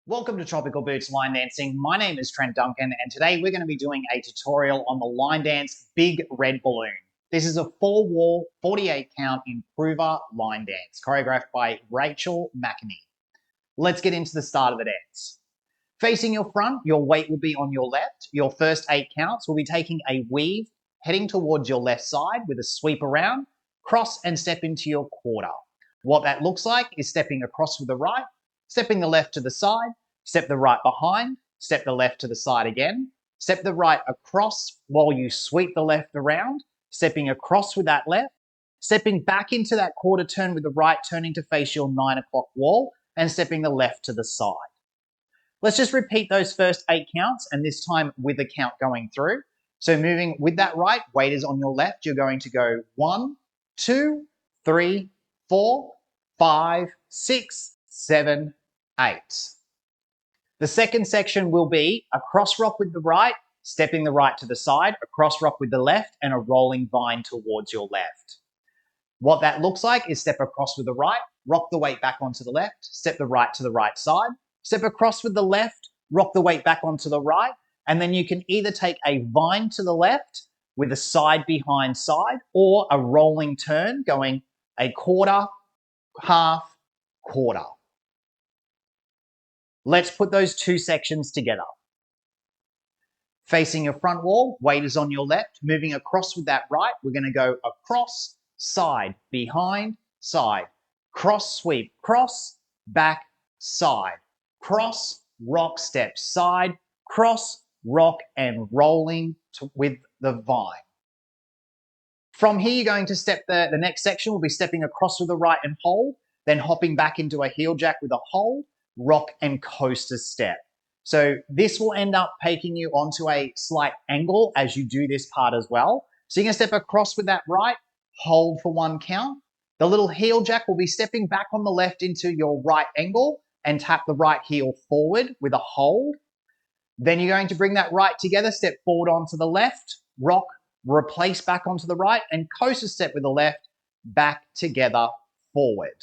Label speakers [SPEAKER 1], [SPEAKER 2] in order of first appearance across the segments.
[SPEAKER 1] Welcome to Tropical Boots Line Dancing. My name is Trent Duncan, and today we're going to be doing a tutorial on the line dance Big Red Balloon. This is a 4-wall, 48 count improver line dance, choreographed by Rachael McEnaney. Let's get into the start of the dance. Facing your front, your weight will be on your left. Your first 8 counts will be taking a weave, heading towards your left side with a sweep around, cross and step into your quarter. What that looks like is stepping across with the right, stepping the left to the side, step the right behind, step the left to the side again, step the right across while you sweep the left around, stepping across with that left, stepping back into that quarter turn with the right, turning to face your 9 o'clock wall, and stepping the left to the side. Let's just repeat those first 8 counts, and this time with the count going through. So moving with that right, weight is on your left, you're going to go 1, 2, 3, 4, 5, 6, 7, 8. The second section will be a cross rock with the right, stepping the right to the side, a cross rock with the left, and a rolling vine towards your left. What that looks like is step across with the right, rock the weight back onto the left, step the right to the right side, step across with the left, rock the weight back onto the right, and then you can either take a vine to the left with a side behind side, or a rolling turn going a quarter, half, quarter. Let's put those two sections together. Facing your front wall, weight is on your left, moving across with that right, we're going to go across, side, behind, side, cross sweep, cross, back, side, cross, rock, step, side, cross, rock, and rolling with the vine. From here, you're going to step the next section will be stepping across with the right and hold, then hopping back into a heel jack with a hold, rock, and coaster step. So this will end up taking you onto a slight angle as you do this part as well. So you're going to step across with that right, hold for 1 count. The little heel jack will be stepping back on the left into your right angle and tap the right heel forward with a hold. Then you're going to bring that right together, step forward onto the left, rock, replace back onto the right, and coaster step with the left, back together, forward.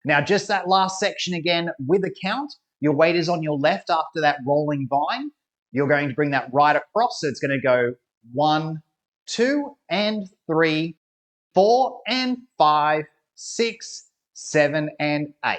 [SPEAKER 1] Now, just that last section again with a count. Your weight is on your left after that rolling vine. You're going to bring that right across. So it's going to go 1, 2, and 3, 4, and 5, 6, 7, and 8.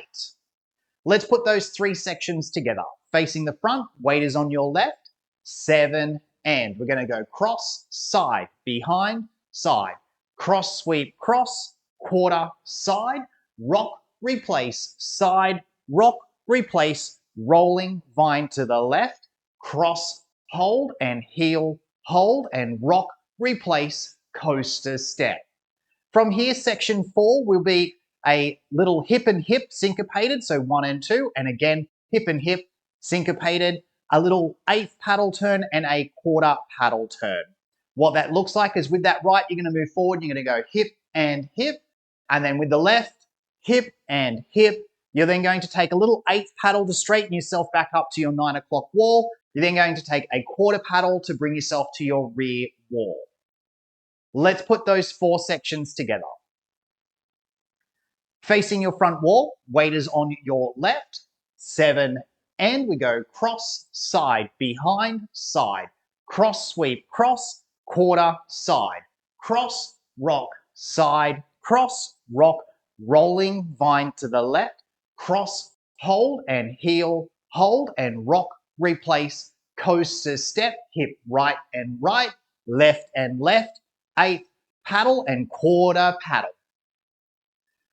[SPEAKER 1] Let's put those 3 sections together. Facing the front, weight is on your left, 7, and we're going to go cross, side, behind, side, cross, sweep, cross, quarter, side, rock, replace, side, rock, replace, rolling, vine to the left, cross, hold, and heel, hold, and rock, replace, coaster step. From here, section 4 will be a little hip and hip syncopated, so 1 and 2, and again, hip and hip syncopated, a little 8th paddle turn, and a quarter paddle turn. What that looks like is with that right, you're going to move forward, you're going to go hip, and then with the left, hip and hip. You're then going to take a little 8th paddle to straighten yourself back up to your 9 o'clock wall. You're then going to take a quarter paddle to bring yourself to your rear wall. Let's put those 4 sections together. Facing your front wall, weight is on your left, 7, and we go cross, side, behind, side, cross, sweep, cross, quarter, side, cross, rock, side, cross, rock, rolling, vine to the left, cross, hold, and heel, hold, and rock, replace, coaster step, hip right and right, left and left, 8th paddle and quarter paddle.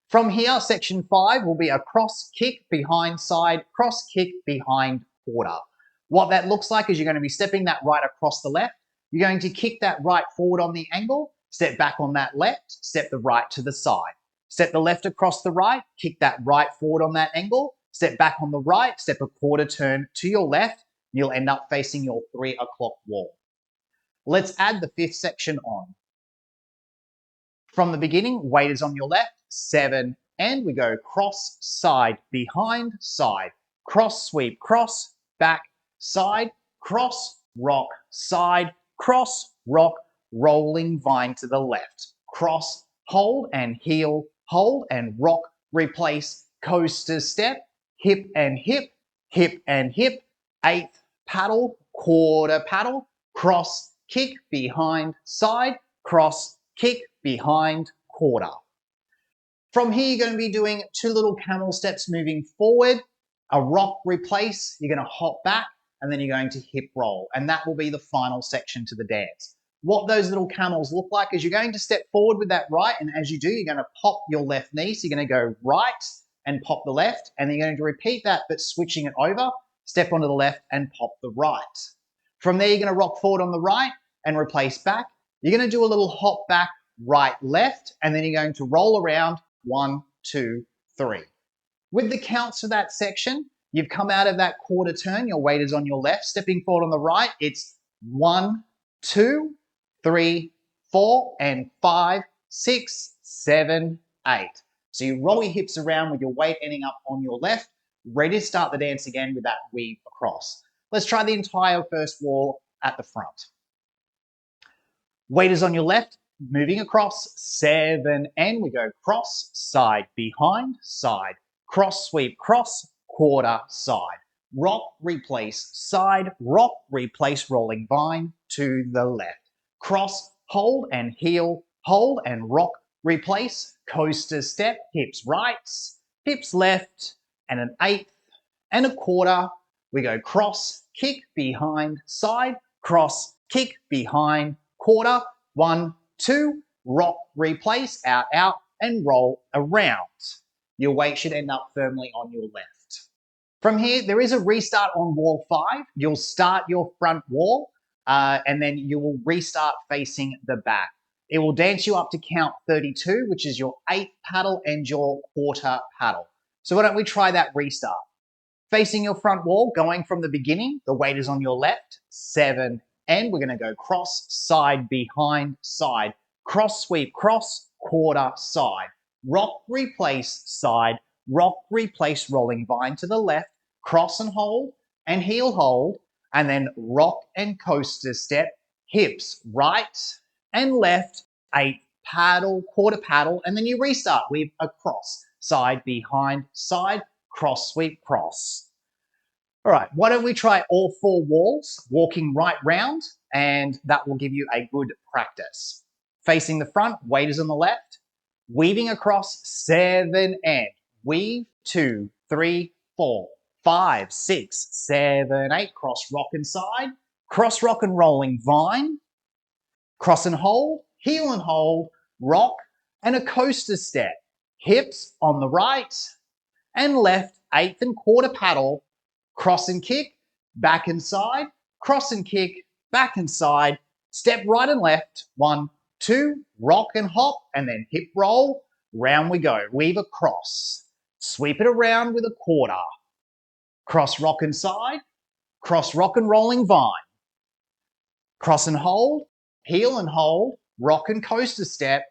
[SPEAKER 1] From here, section 5 will be a cross kick behind side, cross kick behind quarter. What that looks like is you're going to be stepping that right across the left. You're going to kick that right forward on the angle, step back on that left, step the right to the side. Step the left across the right, kick that right forward on that angle, step back on the right, step a quarter turn to your left, you'll end up facing your 3 o'clock wall. Let's add the 5th section on. From the beginning, weight is on your left, 7, and we go cross, side, behind, side, cross, sweep, cross, back, side, cross, rock, side, cross, rock, rolling, vine to the left, cross, hold, and heel, hold, and rock, replace, coaster step, hip and hip, hip and hip, eighth paddle, quarter paddle, cross, kick, behind, side, cross, kick, behind, quarter. From here, you're going to be doing 2 little camel steps moving forward, a rock replace, you're going to hop back, and then you're going to hip roll. And that will be the final section to the dance. What those little camels look like is you're going to step forward with that right, and as you do, you're going to pop your left knee. So you're going to go right and pop the left, and then you're going to repeat that, but switching it over, step onto the left and pop the right. From there, you're going to rock forward on the right and replace back. You're going to do a little hop back, right, left, and then you're going to roll around 1, 2, 3. With the counts for that section, you've come out of that quarter turn, your weight is on your left, stepping forward on the right, it's 1, 2, 3, 4, and 5, 6, 7, 8. So you roll your hips around with your weight ending up on your left, ready to start the dance again with that weave across. Let's try the entire first wall at the front. Weight is on your left, moving across, 7, and we go cross, side, behind, side, cross, sweep, cross, quarter, side, rock, replace, side, rock, replace, rolling vine to the left, cross, hold and heel, hold and rock, replace, coaster step, hips right, hips left, and an eighth and a quarter. We go cross, kick, behind, side, cross, kick, behind, quarter, 1, 2, rock, replace, out, out, and roll around. Your weight should end up firmly on your left. From here, there is a restart on wall 5. You'll start your front wall, and then you will restart facing the back. It will dance you up to count 32, which is your 8th paddle and your quarter paddle. So why don't we try that restart? Facing your front wall, going from the beginning, the weight is on your left, 7, and we're going to go cross, side, behind, side, cross, sweep, cross, quarter, side, rock, replace, side, rock, replace, rolling vine to the left, cross and hold, and heel hold, and then rock and coaster step, hips right and left, 8 paddle, quarter paddle, and then you restart with a cross, side, behind, side, cross, sweep, cross. All right, why don't we try all 4 walls, walking right round, and that will give you a good practice. Facing the front, weight is on the left, weaving across, 7, and weave, 2, 3, 4, 5, 6, 7, 8, cross, rock and side, cross, rock and rolling vine, cross and hold, heel and hold, rock, and a coaster step, hips on the right and left, 8th and quarter paddle, cross and kick, back and side, cross and kick, back and side, step right and left, 1, 2, rock and hop, and then hip roll, round we go, weave across, sweep it around with a quarter, cross rock and side, cross rock and rolling vine, cross and hold, heel and hold, rock and coaster step,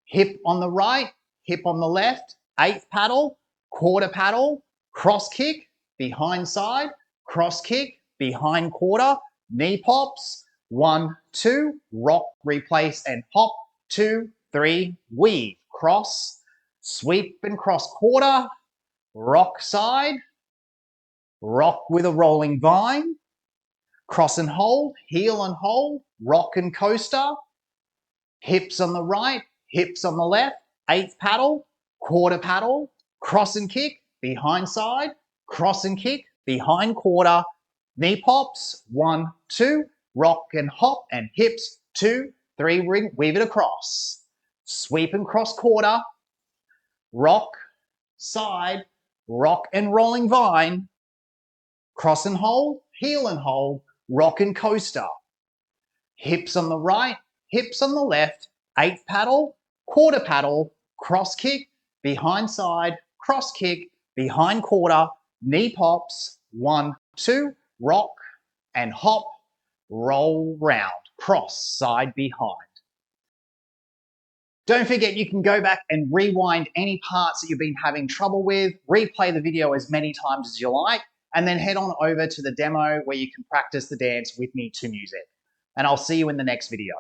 [SPEAKER 1] hip on the right, hip on the left, 8th paddle, quarter paddle, cross kick, behind side, cross kick, behind quarter, knee pops, 1, 2, rock, replace, and hop, 2, 3, weave, cross, sweep and cross quarter, rock side, rock with a rolling vine, cross and hold, heel and hold, rock and coaster, hips on the right, hips on the left, 8th paddle, quarter paddle, cross and kick, behind side, cross and kick, behind quarter, knee pops, 1, 2, rock and hop, and hips, 2, 3, weave it across, sweep and cross quarter, rock, side, rock and rolling vine, cross and hold, heel and hold, rock and coaster, hips on the right, hips on the left, 8th paddle, quarter paddle, cross kick, behind side, cross kick, behind quarter, knee pops, 1, 2, rock and hop, roll round, cross, side, behind. Don't forget you can go back and rewind any parts that you've been having trouble with, replay the video as many times as you like, and then head on over to the demo where you can practice the dance with me to music. And I'll see you in the next video.